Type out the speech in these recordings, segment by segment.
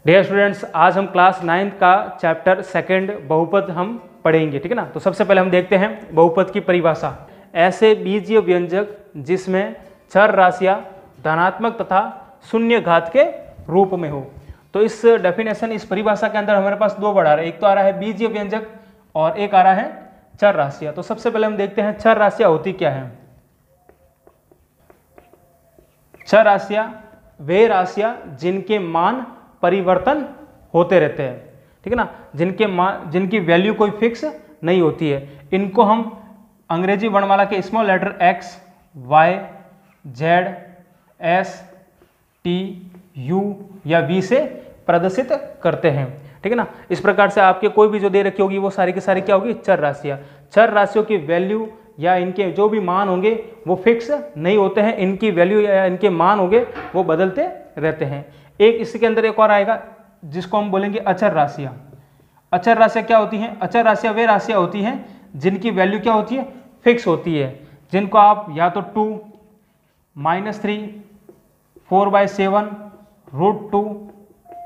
Dear students, आज हम class 9 का चैप्टर 2 बहुपद हम पढ़ेंगे, ठीक है ना। तो सबसे पहले हम देखते हैं बहुपद की परिभाषा। ऐसे बीजीय व्यंजक जिसमें चर राशियां धनात्मक तथा शून्य घात के रूप में हो। तो इस डेफिनेशन, इस परिभाषा के अंदर हमारे पास दो वर्ड आ रहे हैं। एक तो आ रहा है बीजीय व्यंजक और एक आ रहा है चर राशियां। तो सबसे पहले हम देखते हैं चर राशियां होती क्या है। चर राशियां वे राशियां जिनके मान परिवर्तन होते रहते हैं, ठीक है ना, जिनकी वैल्यू कोई फिक्स नहीं होती है। इनको हम अंग्रेजी वर्णमाला के small letter x, y, z, s, t, u या v से प्रदर्शित करते हैं, ठीक है ना। इस प्रकार से आपके कोई भी जो दे रखी होगी वो सारी की सारी क्या होगी, चर राशियां। चर राशियों की वैल्यू या इनके जो भी मान होंगे वो फिक्स नहीं होते हैं। इनकी वैल्यू या इनके मान होंगे वो बदलते रहते हैं। एक इसके अंदर एक और आएगा जिसको हम बोलेंगे अचर राशियां। अचर राशियां क्या होती हैं? अचर राशियां वे राशियां होती हैं जिनकी वैल्यू क्या होती है, फिक्स होती है। जिनको आप या तो 2, -3, 4/7, √2,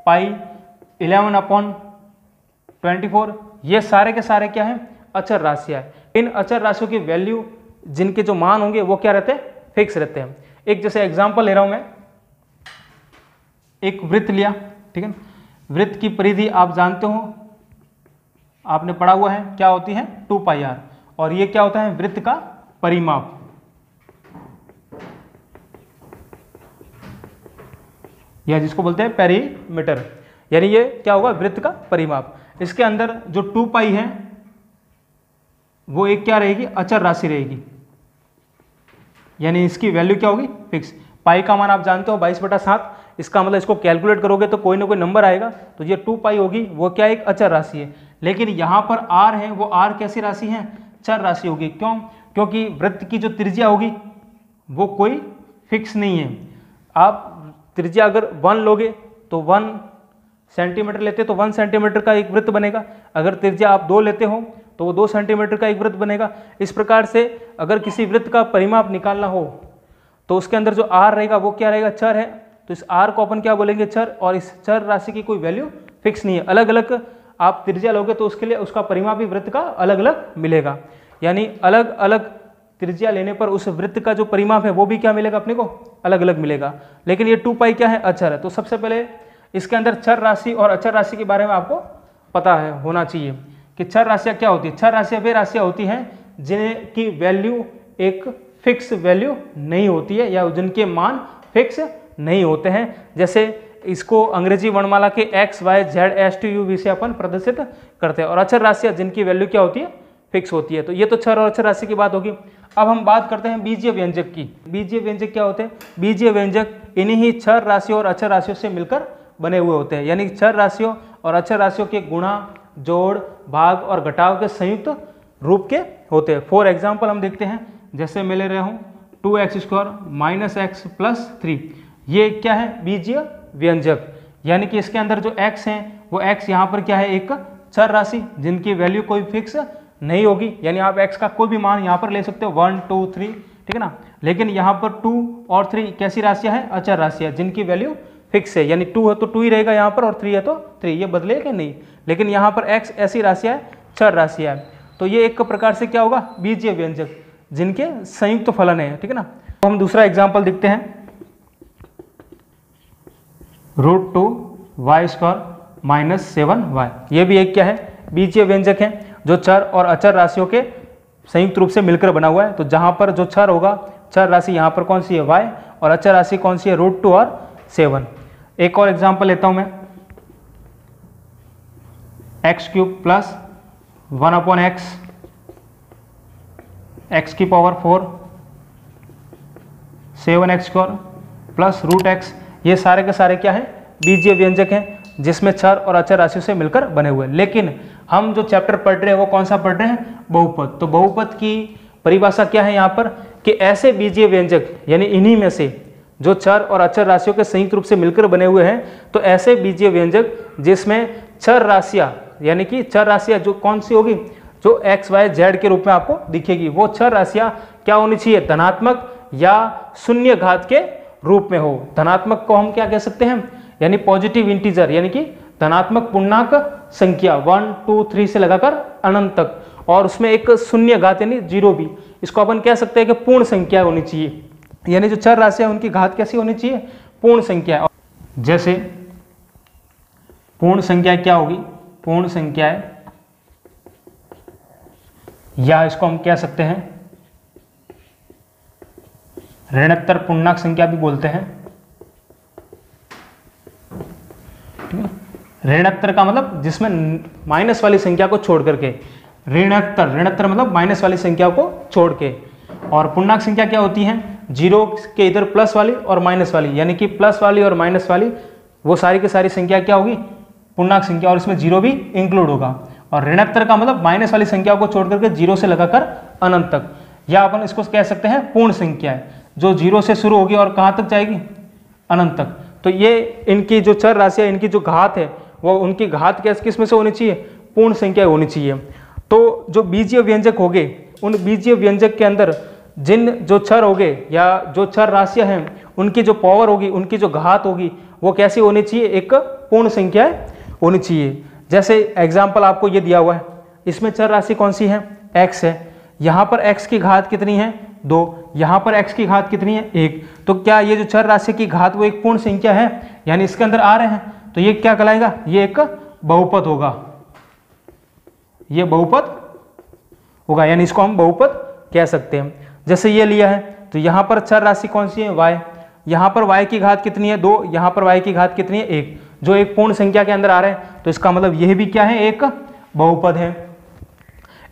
पाई, 11/24, ये सारे के सारे क्या हैं, अचर राशियां है। इन अचर राशियों की वैल्यू, जिनके जो मान होंगे वो क्या रहते हैं, फिक्स रहते हैं। एक जैसे एग्जांपल ले रहा हूं मैं, एक वृत्त लिया, ठीक है। वृत्त की परिधि आप जानते हो, आपने पढ़ा हुआ है, क्या होती है, 2πr। और ये क्या होता है, वृत्त का परिमाप। या जिसको बोलते हैं पेरीमीटर, यानी ये क्या होगा, वृत्त का परिमाप। इसके अंदर जो 2π है वो एक क्या रहेगी, अचर राशि रहेगी, यानी इसकी वैल्यू क्या होगी, फिक्स। पाई का मान आप जानते हो 22/7। इसका मतलब इसको कैलकुलेट करोगे तो कोई ना कोई नंबर आएगा। तो ये 2π होगी, वो क्या एक अचर राशि है। लेकिन यहाँ पर r है, वो r कैसी राशि है, चर राशि होगी। क्यों? क्योंकि वृत्त की जो त्रिज्या होगी वो कोई फिक्स नहीं है। आप त्रिज्या अगर 1 लोगे तो 1 सेंटीमीटर लेते तो 1 सेंटीमीटर का एक वृत्त बनेगा। अगर त्रिज्या आप 2 लेते हो तो वो 2 सेंटीमीटर का एक वृत्त बनेगा। इस प्रकार से अगर किसी वृत्त का परिमाप निकालना हो तो उसके अंदर जो r रहेगा वो क्या रहेगा, चर है। तो इस r को अपन क्या बोलेंगे, चर। और इस चर राशि की कोई वैल्यू फिक्स नहीं है। अलग अलग आप त्रिज्या लोगे तो उसके लिए उसका परिमाप भी वृत्त का अलग अलग मिलेगा। यानी अलग अलग त्रिज्या लेने पर उस वृत्त का जो परिमाप है वो भी क्या मिलेगा, अपने को अलग अलग मिलेगा। लेकिन ये 2π क्या है, अचर है। तो सबसे पहले इसके अंदर चर राशि और अचर राशि के बारे में आपको पता है, होना चाहिए कि चर राशियाँ क्या होती है। चर राशियाँ वे राशियाँ होती हैं जिनकी वैल्यू एक फिक्स वैल्यू नहीं होती है या जिनके मान फिक्स नहीं होते हैं। जैसे इसको अंग्रेजी वर्णमाला के x, y, z, s, t, u, v से अपन प्रदर्शित करते हैं। और अचर राशियां जिनकी वैल्यू क्या होती है, फिक्स होती है। तो ये तो चर और अचर राशि की बात होगी। अब हम बात करते हैं बीजीय व्यंजक की। बीजीय व्यंजक क्या होते हैं? बीजीय व्यंजक इन्हीं ही चर राशियों और अचर राशियों से मिलकर बने हुए होते हैं। यानी चर राशियों और अचर राशियों के गुणा, जोड़, भाग और घटाव के संयुक्त रूप के होते हैं। फॉर एग्जाम्पल हम देखते हैं, जैसे मैं ले रहा हूँ 2x² - x + 3। ये क्या है, बीजीय व्यंजक। यानी कि इसके अंदर जो x है वो x यहाँ पर क्या है, एक चर राशि जिनकी वैल्यू कोई फिक्स नहीं होगी। यानी आप x का कोई भी मान यहाँ पर ले सकते हो, 1, 2, 3, ठीक है ना। लेकिन यहाँ पर 2 और 3 कैसी राशियाँ हैं, अचर राशियाँ जिनकी वैल्यू फिक्स है। यानी 2 है तो 2 ही रहेगा यहाँ पर, और 3 है तो 3, ये बदलेगा नहीं। लेकिन यहाँ पर x ऐसी राशियाँ है, चर राशियाँ है। तो ये एक प्रकार से क्या होगा, बीजीय व्यंजक जिनके संयुक्त फलन है, ठीक है ना। तो हम दूसरा एग्जाम्पल देखते हैं, √2y² - 7y। ये भी एक क्या है, बीजीय व्यंजक है जो चर और अचर राशियों के संयुक्त रूप से मिलकर बना हुआ है। तो जहां पर जो चर होगा, चर राशि यहाँ पर कौन सी है, y, और अचर राशि कौन सी है, √2 और 7। एक और एग्जाम्पल लेता हूं मैं, x³ + 1/x, x⁴, 7x² + √x। ये सारे के सारे क्या है, बीजीय व्यंजक हैं जिसमें चर और अचर राशियों से मिलकर बने हुए हैं। लेकिन हम जो चैप्टर पढ़ रहे हैं वो कौन सा पढ़ रहे हैं, बहुपद। तो बहुपद की परिभाषा क्या है यहाँ पर, कि ऐसे बीजीय व्यंजक, यानी इन्हीं में से जो चर और अचर राशियों के संयुक्त रूप से मिलकर बने हुए हैं, तो ऐसे बीजीय व्यंजक जिसमें चर राशियाँ, यानी कि चर राशियाँ जो कौन सी होगी, जो x, y, z के रूप में आपको दिखेगी, वो चर राशियाँ क्या होनी चाहिए, धनात्मक या शून्य घात के रूप में हो। धनात्मक को हम क्या कह सकते हैं, यानी पॉजिटिव इंटीजर यानी कि धनात्मक पूर्णांक संख्या 1 2 3 से लगाकर अनंत तक, और उसमें एक शून्य घात यानी 0 भी, इसको अपन कह सकते हैं कि पूर्ण संख्या होनी चाहिए। यानी जो चर राशि है उनकी घात कैसी होनी चाहिए? पूर्ण संख्या। जैसे पूर्ण संख्या क्या होगी? पूर्ण संख्या है, या इसको हम कह सकते हैं ऋणोत्तर पूर्णांक संख्या भी बोलते हैं। ऋणोत्तर का मतलब जिसमें माइनस वाली संख्या को छोड़ करके, ऋणोत्तर मतलब माइनस वाली संख्या को छोड़ के। और पूर्णांक संख्या क्या होती है? 0 के इधर प्लस वाली और माइनस वाली, यानी कि प्लस वाली और माइनस वाली वो सारी की सारी संख्या क्या होगी? पूर्णांक संख्या, और इसमें 0 भी इंक्लूड होगा। और ऋणोत्तर का मतलब माइनस वाली संख्या को छोड़ करके 0 से लगाकर अनंत तक, या अपन इसको कह सकते हैं पूर्ण संख्या है, जो 0 से शुरू होगी और कहाँ तक जाएगी? अनंत तक। तो ये इनकी जो चर राशि है, इनकी जो घात है, वो उनकी घात किस में से होनी चाहिए? पूर्ण संख्या होनी चाहिए। तो जो बीजीय व्यंजक होंगे, उन बीजीय व्यंजक के अंदर जिन जो चर होंगे या जो चर राशियां हैं, उनकी जो पावर होगी, उनकी जो घात होगी, वो कैसी होनी चाहिए? एक पूर्ण संख्या होनी चाहिए। जैसे एग्जाम्पल आपको ये दिया हुआ है, इसमें चर राशि कौन सी है? x है। यहाँ पर x की घात कितनी है? 2। यहाँ पर x की घात कितनी है? 1। तो क्या ये जो चर राशि की घात वो एक पूर्ण संख्या है? यानी इसके अंदर आ रहे हैं, तो ये क्या कहलाएगा? ये एक बहुपद होगा। ये बहुपद होगा, यानी इसको हम बहुपद कह सकते हैं। जैसे ये लिया है, तो यहाँ पर चर राशि कौन सी है? y। यहाँ पर y की घात कितनी है? 2। यहाँ पर y की घात कितनी है? 1, जो एक पूर्ण संख्या के अंदर आ रहे हैं। तो इसका मतलब यह भी क्या है? एक बहुपद है।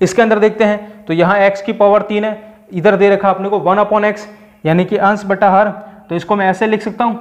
इसके अंदर देखते हैं, तो यहाँ x की पावर 3 है, इधर दे रखा अपने को 1/x, यानी कि अंश बटा हर। तो इसको मैं ऐसे लिख सकता हूँ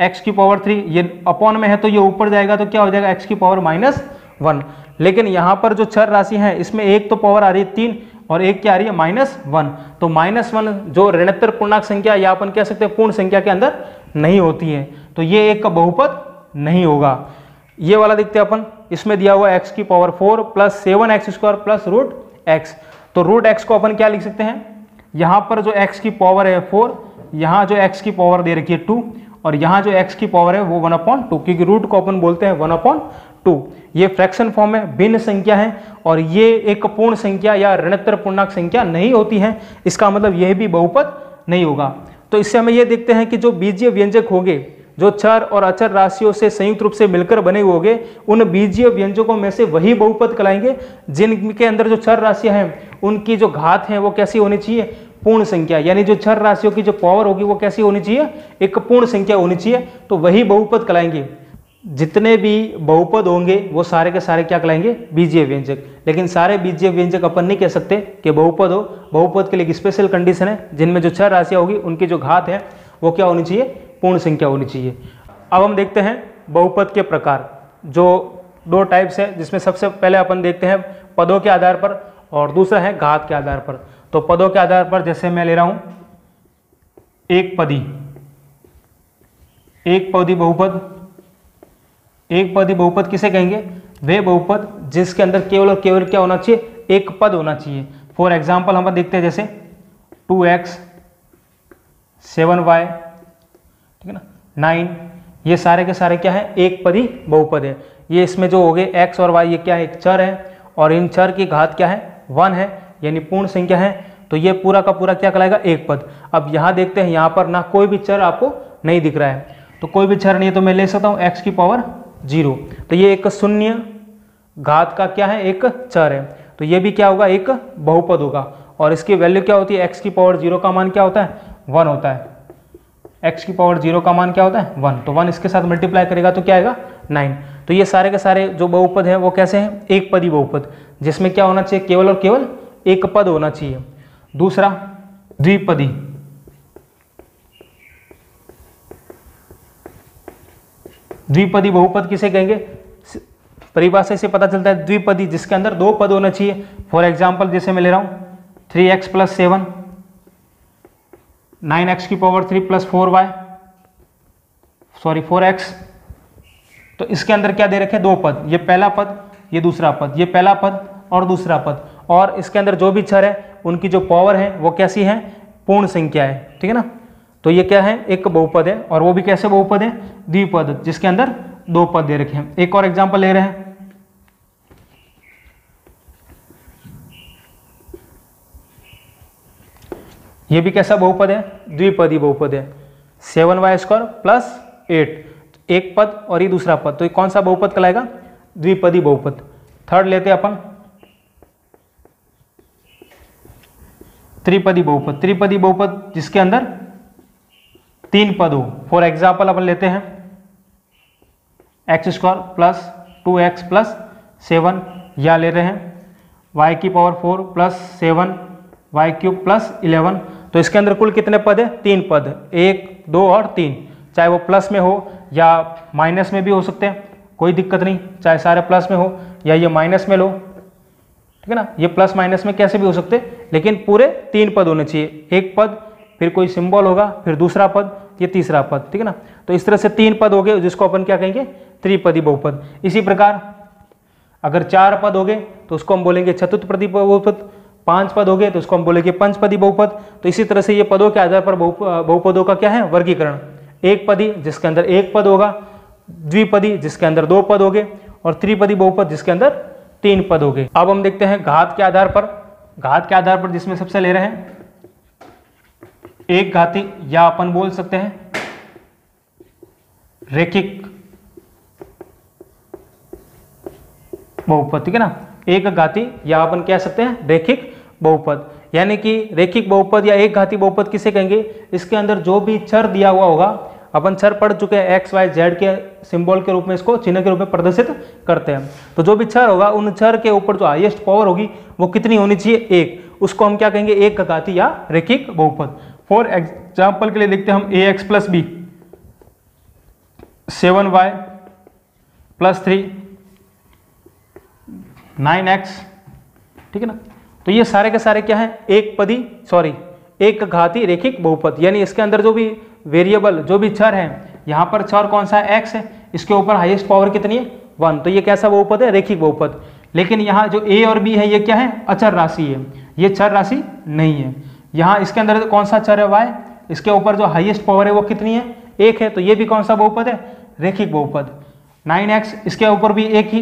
x की पावर 3, ये अपॉन में है तो ये ऊपर जाएगा, तो क्या हो जाएगा? x की पावर -1। लेकिन यहाँ पर जो चर राशि है, इसमें एक तो पावर आ रही है 3 और एक क्या आ रही है? -1। तो -1 जो ऋणोत्तर पूर्णांक संख्या या अपन कह सकते हैं पूर्ण संख्या के अंदर नहीं होती है, तो ये एक का बहुपद नहीं होगा। ये वाला देखते हैं अपन, इसमें दिया हुआ x की power 4 plus 7x² plus √x। तो √x को अपन क्या लिख सकते हैं? यहाँ पर जो x की पावर है 4, यहाँ जो x की पावर दे रखी है 2, और यहाँ जो x की पावर है वो 1/2, क्योंकि रूट को अपन बोलते हैं 1/2। ये फ्रैक्शन फॉर्म में भिन्न संख्या है, और ये एक पूर्ण संख्या या ऋणोत्तर पूर्णांक संख्या नहीं होती है। इसका मतलब यह भी बहुपद नहीं होगा। तो इससे हमें ये देखते हैं कि जो बीजीय व्यंजक होंगे, जो चर और अचर राशियों से संयुक्त रूप से मिलकर बने हुए होंगे, उन बीजीय व्यंजकों में से वही बहुपद कहलाएंगे जिनके अंदर जो चर राशियां हैं उनकी जो घात है वो कैसी होनी चाहिए? पूर्ण संख्या। यानी जो चर राशियों की जो पावर होगी वो कैसी होनी चाहिए? एक पूर्ण संख्या होनी चाहिए, तो वही बहुपद कहलाएंगे। जितने भी बहुपद होंगे वो सारे के सारे क्या कहलाएंगे? बीजीय व्यंजक। लेकिन सारे बीजीय व्यंजक अपन नहीं कह सकते कि बहुपद हो। बहुपद के लिए एक स्पेशल कंडीशन है, जिनमें जो चर राशियां होगी उनकी जो घात है वो क्या होनी चाहिए? पूर्ण संख्या होनी चाहिए। अब हम देखते हैं बहुपद के प्रकार, जो 2 टाइप्स है, जिसमें सबसे पहले अपन देखते हैं पदों के आधार पर, और दूसरा है घात के आधार पर। तो पदों के आधार पर जैसे मैं ले रहा हूं एक पदी बहुपद। एक पदी बहुपद किसे कहेंगे? वे बहुपद जिसके अंदर केवल और केवल क्या होना चाहिए? एक पद होना चाहिए। फॉर एग्जाम्पल हम देखते हैं, जैसे 2x 7y, ठीक है ना, 9, ये सारे के सारे क्या है? एक पदी बहुपद है। ये इसमें जो हो गए x और y, ये क्या है? एक चर है, और इन चर की घात क्या है? 1 है, यानी पूर्ण संख्या है। तो ये पूरा का पूरा क्या कहलाएगा? एक पद। अब यहाँ देखते हैं, यहाँ पर ना कोई भी चर आपको नहीं दिख रहा है, तो कोई भी चर नहीं है, तो मैं ले सकता हूँ x की पावर 0। तो ये एक शून्य घात का क्या है? एक चर है। तो ये भी क्या होगा? एक बहुपद होगा। और इसकी वैल्यू क्या होती है? x की पावर 0 का मान क्या होता है? 1 होता है। x की पावर 0 का मान क्या होता है? 1। तो 1 इसके साथ मल्टीप्लाई करेगा तो क्या आएगा? 9। तो ये सारे के सारे जो बहुपद हैं वो कैसे हैं? एक पदी बहुपद, जिसमें क्या होना चाहिए? केवल और केवल एक पद होना चाहिए। दूसरा द्विपदी। द्विपदी बहुपद किसे कहेंगे? परिभाषा से पता चलता है द्विपदी जिसके अंदर 2 पद होना चाहिए। फॉर एग्जाम्पल जैसे मैं ले रहा हूं 3x + 7, 9x की पावर 3 + 4x। तो इसके अंदर क्या दे रखे? 2 पद, ये पहला पद, ये दूसरा पद, ये पहला पद और दूसरा पद। और इसके अंदर जो भी चर है उनकी जो पावर है वो कैसी है? पूर्ण संख्या है, ठीक है ना। तो ये क्या है, एक बहुपद है, और वो भी कैसे बहुपद है, द्विपद, जिसके अंदर दो पद दे रखे हैं। एक और एग्जांपल ले रहे हैं, ये भी कैसा बहुपद है, द्विपदी बहुपद है, 7y² प्लस 8, एक पद और ये दूसरा पद, तो ये कौन सा बहुपद कहलाएगा, द्विपदी बहुपद। थर्ड लेते हैं अपन त्रिपदी बहुपद। त्रिपदी बहुपद जिसके अंदर तीन पद हो। फॉर एग्जाम्पल अपन लेते हैं x² प्लस 2x प्लस 7, या ले रहे हैं y⁴ प्लस 7y³ प्लस 11। तो इसके अंदर कुल कितने पद है, तीन पद, 1 2 और 3, चाहे वो प्लस में हो या माइनस में भी हो सकते हैं, कोई दिक्कत नहीं, चाहे सारे प्लस में हो या ये माइनस में लो, ठीक है ना, ये प्लस माइनस में कैसे भी हो सकते, लेकिन पूरे तीन पद होने चाहिए, एक पद फिर कोई सिंबल होगा, फिर दूसरा पद, ये तीसरा पद, ठीक है ना। तो इस तरह से तीन पद हो गए, जिसको अपन क्या कहेंगे, त्रिपदी बहुपद। इसी प्रकार अगर चार पद हो गए तो उसको हम बोलेंगे चतुर्थपदी बहुपद, 5 पद हो गए तो उसको हम बोलेंगे पंचपदी बहुपद। तो इसी तरह से ये पदों के आधार पर बहुपदों का क्या है, वर्गीकरण। एक पदी जिसके अंदर एक पद होगा, द्विपदी जिसके अंदर दो पद हो गए, और त्रिपदी बहुपद जिसके अंदर तीन पद हो गए। अब हम देखते हैं घात के आधार पर। घात के आधार पर जिसमें सबसे ले रहे हैं एक घाती, या अपन बोल सकते हैं रेखिक बहुपद, ठीक है ना, एक घाती, या अपन कह सकते हैं रेखिक बहुपद। यानी कि रेखिक बहुपद या एक घाती बहुपद किसे कहेंगे, इसके अंदर जो भी चर दिया हुआ होगा, अपन चर पढ़ चुके हैं, एक्स वाई जेड के सिंबल के रूप में, इसको चिन्ह के रूप में प्रदर्शित करते हैं। तो जो भी चर होगा, उन चर के ऊपर जो हाईएस्ट पावर होगी वो कितनी होनी चाहिए, एक, उसको हम क्या कहेंगे, एक घाती या रेखिक बहुपद। फॉर एग्जाम्पल के लिए देखते हैं हम ax plus B, 7y plus 3, 9x, ठीक है ना। तो ये सारे के सारे क्या है, एक घाती रेखिक बहुपद। यानी इसके अंदर जो भी वेरिएबल, जो भी चर है, यहाँ पर चर कौन सा है, x है, इसके ऊपर हाईएस्ट पावर कितनी है, 1। तो ये कैसा बहुपद है, रेखिक बहुपद। लेकिन यहाँ जो a और b है, ये क्या है, अचर राशि है, ये चर राशि नहीं है। यहाँ इसके अंदर कौन सा चर है, y, इसके ऊपर जो हाईएस्ट पावर है वो कितनी है, 1 है, तो ये भी कौन सा बहुपद है, रेखिक बहुपद। 9x, इसके ऊपर भी एक ही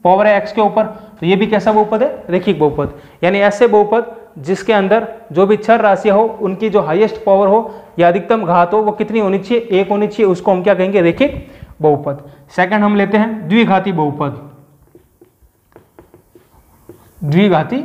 पावर है x के ऊपर, तो ये भी कैसा बहुपद है, रेखिक बहुपद। यानी ऐसे बहुपद जिसके अंदर जो भी चर राशि हो, उनकी जो हाईएस्ट पावर हो या अधिकतम घात हो, वो कितनी होनी चाहिए, 1 होनी चाहिए, उसको हम क्या कहेंगे, रेखिक बहुपद। सेकंड हम लेते हैं द्विघाती बहुपद। द्विघाती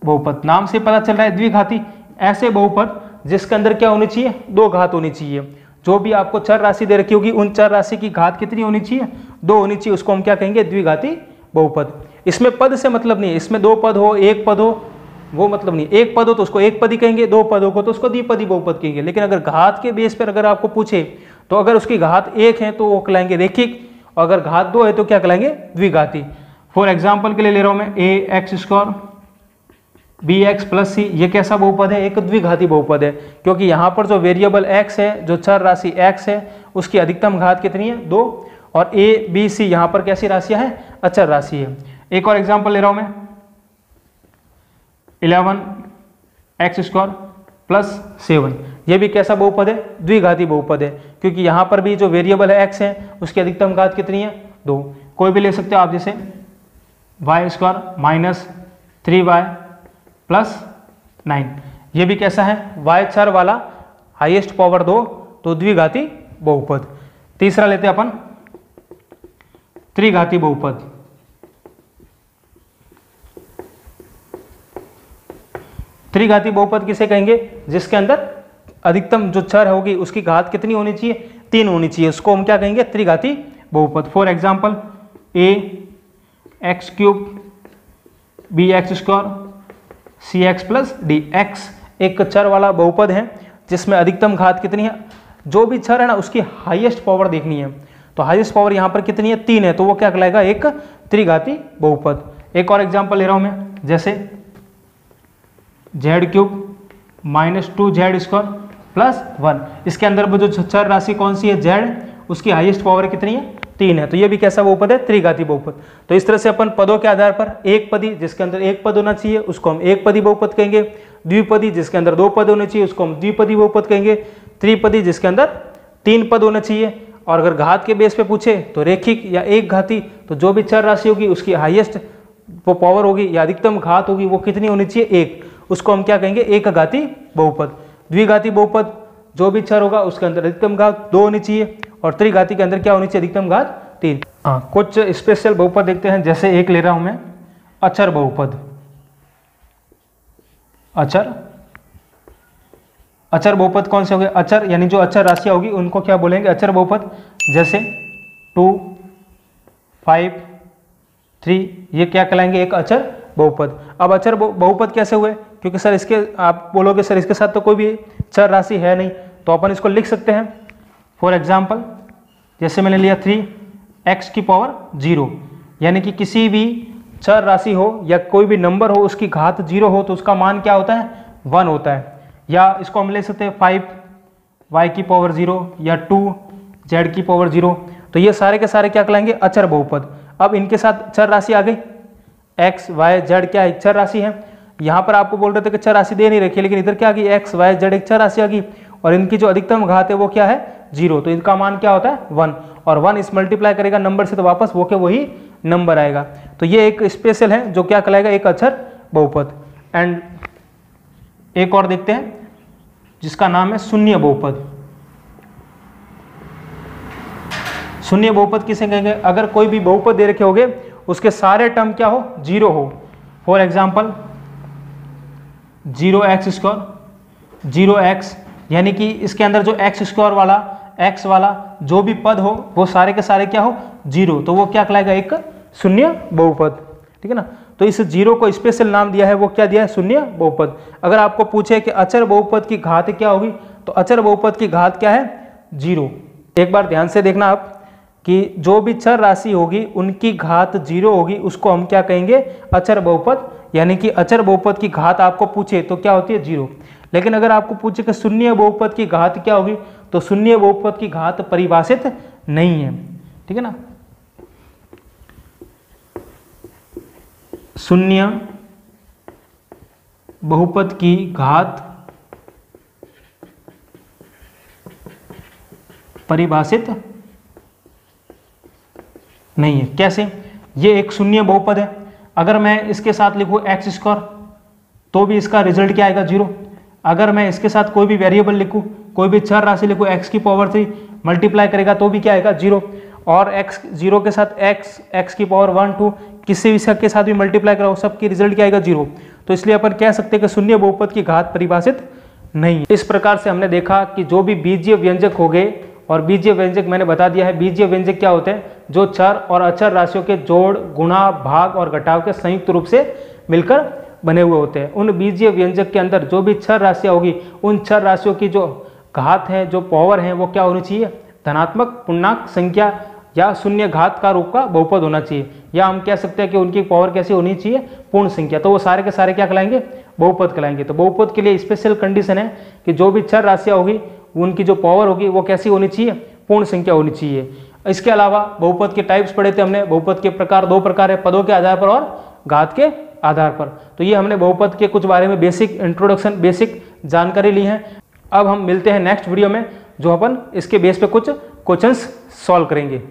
बहुपद, नाम से पता चल रहा है द्विघाती, ऐसे बहुपद जिसके अंदर क्या होनी चाहिए, दो घात होनी चाहिए। जो भी आपको चर राशि दे रखी होगी, उन चर राशि की घात कितनी होनी चाहिए, 2 होनी चाहिए, उसको हम क्या कहेंगे, द्विघाती बहुपद। इसमें पद से मतलब नहीं है, इसमें 2 पद हो, 1 पद हो, वो मतलब नहीं। 1 पद हो तो उसको एक पदी कहेंगे, 2 पदों को तो उसको द्विपदी बहुपद कहेंगे। लेकिन अगर घात के बेस पर अगर आपको पूछे, तो अगर उसकी घात 1 है तो वो कहलाएंगे रेखिक, और अगर घात 2 है तो क्या कहलाएंगे, द्विघाती। फॉर एग्जाम्पल के लिए ले रहा हूं मैं ax² bx प्लस c, ये कैसा बहुपद है, एक द्विघाती बहुपद है, क्योंकि यहाँ पर जो वेरिएबल x है, जो चर राशि x है, उसकी अधिकतम घात कितनी है, 2, और a b c यहाँ पर कैसी राशियाँ हैं, अचर राशि है। एक और एग्जाम्पल ले रहा हूं मैं 11x² प्लस 7, ये भी कैसा बहुपद है, द्विघाती बहुपद है, क्योंकि यहाँ पर भी जो वेरिएबल है x है, उसकी अधिकतम घात कितनी है, 2। कोई भी ले सकते हो आप, जैसे y² माइनस 3y प्लस 9, ये भी कैसा है, y चर वाला, हाईएस्ट पावर 2, तो द्विघाती बहुपद। तीसरा लेते हैं अपन त्रिघाती बहुपद। त्रिघाती बहुपद किसे कहेंगे, जिसके अंदर अधिकतम जो चर होगी उसकी घात कितनी होनी चाहिए, 3 होनी चाहिए, उसको हम क्या कहेंगे, त्रिघाती बहुपद। For example ax³ bx² cx plus D, x एक चर वाला बहुपद है जिसमें अधिकतम घात कितनी है, जो भी चर है ना उसकी हाईएस्ट पावर देखनी है, तो हाईएस्ट पावर यहाँ पर कितनी है, 3 है, तो वो क्या कहलाएगा, एक त्रिघाती बहुपद। एक और एग्जाम्पल ले रहा हूँ मैं, जैसे z³ माइनस 2z² प्लस 1, इसके अंदर वो जो चर राशि कौन सी है, z, उसकी हाईएस्ट पावर कितनी है, 3 है, तो ये भी कैसा बहुपद है, त्रिघाती बहुपद। तो इस तरह से अपन पदों के आधार पर एक पदी जिसके अंदर एक पद होना चाहिए, उसको हम एक पदी बहुपद कहेंगे, द्विपदी जिसके अंदर 2 पद होने चाहिए, उसको हम द्विपदी बहुपद कहेंगे, त्रिपदी जिसके अंदर 3 पद होने चाहिए। और अगर घात के बेस पे पूछे तो रेखिक या एक घाती, तो जो भी चर राशि होगी उसकी हाईएस्ट वो पावर होगी या अधिकतम घात होगी वो कितनी होनी चाहिए, 1। उसको हम क्या कहेंगे, एक घाती बहुपद। द्विघाती बहुपद जो भी चर होगा उसके अंदर अधिकतम घात 2 होनी चाहिए, और त्रिघाती के अंदर क्या होनी चाहिए, अधिकतम घात 3। हाँ, कुछ स्पेशल बहुपद देखते हैं। जैसे एक ले रहा हूं मैं अचर बहुपद। अचर बहुपद कौन से हो गए, अचर यानी जो अचर राशियां होगी उनको क्या बोलेंगे, अचर बहुपद। जैसे 2, 5, 3, ये क्या कहलाएंगे, एक अचर बहुपद। अब अचर बहुपद कैसे हुए, क्योंकि सर इसके आप बोलोगे सर इसके साथ तो कोई भी चर राशि है नहीं, तो अपन इसको लिख सकते हैं। फॉर एग्जाम्पल जैसे मैंने लिया 3x की पावर 0, यानी कि किसी भी चर राशि हो या कोई भी नंबर हो उसकी घात 0 हो तो उसका मान क्या होता है, 1 होता है। या इसको हम ले सकते हैं 5y की पावर 0 या 2z की पावर 0। तो ये सारे के सारे क्या कहलाएंगे, अचर बहुपद। अब इनके साथ चर राशि आ गई, x, y, z क्या है, चर राशि है। यहाँ पर आपको बोल रहे थे कि चर राशि दे नहीं रखी, लेकिन इधर क्या आ गई, x, y, z एक चर राशि आ गई, और इनकी जो अधिकतम घात है वो क्या है, 0। तो इनका मान क्या होता है, 1। और 1 इस मल्टीप्लाई करेगा नंबर से तो वापस वो के वही नंबर आएगा। तो ये एक स्पेशल है जो क्या कहलाएगा, एक अचर बहुपद। एंड एक और देखते हैं जिसका नाम है शून्य बहुपद। शून्य बहुपद किसे कहेंगे, अगर कोई भी बहुपद दे रखे होंगे उसके सारे टर्म क्या हो, 0 हो। फॉर एग्जाम्पल 0x², 0x, यानी कि इसके अंदर जो x² वाला, x वाला जो भी पद हो वो सारे के सारे क्या हो, 0। तो वो क्या कहलाएगा, एक शून्य बहुपद। ठीक है ना। तो इस 0 को स्पेशल नाम दिया है, वो क्या दिया है, शून्य बहुपद। अगर आपको पूछे कि अचर बहुपद की घात क्या होगी, तो अचर बहुपद की घात क्या है, 0। एक बार ध्यान से देखना आप कि जो भी चर राशि होगी उनकी घात 0 होगी, उसको हम क्या कहेंगे, अचर बहुपद। यानी कि अचर बहुपद की घात आपको पूछे तो क्या होती है, 0। लेकिन अगर आपको पूछे कि शून्य बहुपद की घात क्या होगी, तो शून्य बहुपद की घात परिभाषित नहीं है। ठीक है ना। शून्य बहुपद की घात परिभाषित नहीं है। कैसे, ये एक शून्य बहुपद है, अगर मैं इसके साथ लिखूं x² तो भी इसका रिजल्ट क्या आएगा, 0। अगर मैं इसके साथ कोई भी वेरिएबल लिखूं, कोई भी चर राशि लिखूं x की पावर 3 मल्टीप्लाई करेगा तो भी क्या आएगा, 0। और x 0 के साथ x की पावर 1, 2 किसी भी के साथ भी मल्टीप्लाई कराओ, सबकी रिजल्ट क्या आएगा, 0। तो इसलिए अपन कह सकते हैं कि शून्य बहुपद की घात परिभाषित नहीं है। इस प्रकार से हमने देखा कि जो भी बीजीय व्यंजक हो गए, और बीजीय व्यंजक मैंने बता दिया है, बीजीय व्यंजक क्या होते हैं, जो चर और अचर राशियों के जोड़, गुणा, भाग और घटाव के संयुक्त रूप से मिलकर बने हुए होते हैं। उन बीजीय व्यंजक के अंदर जो भी चर राशियां होगी, उन चर राशियों की जो घात है, जो पावर है, वो क्या होनी चाहिए, धनात्मक पूर्णांक संख्या या शून्य घात का रूप का बहुपद होना चाहिए। या हम कह सकते हैं कि उनकी पावर कैसी होनी चाहिए, पूर्ण संख्या। तो वो सारे के सारे क्या कहलाएंगे, बहुपद कहलाएंगे। तो बहुपद के लिए स्पेशल कंडीशन है कि जो भी चर राशियां होगी उनकी जो पावर होगी वो कैसी होनी चाहिए, पूर्ण संख्या होनी चाहिए। इसके अलावा बहुपद के टाइप्स पढ़े थे हमने। बहुपद के प्रकार 2 प्रकार है, पदों के आधार पर और घात के आधार पर। तो ये हमने बहुपद के कुछ बारे में बेसिक इंट्रोडक्शन, बेसिक जानकारी ली है। अब हम मिलते हैं नेक्स्ट वीडियो में, जो अपन इसके बेस पे कुछ क्वेश्चंस सॉल्व करेंगे।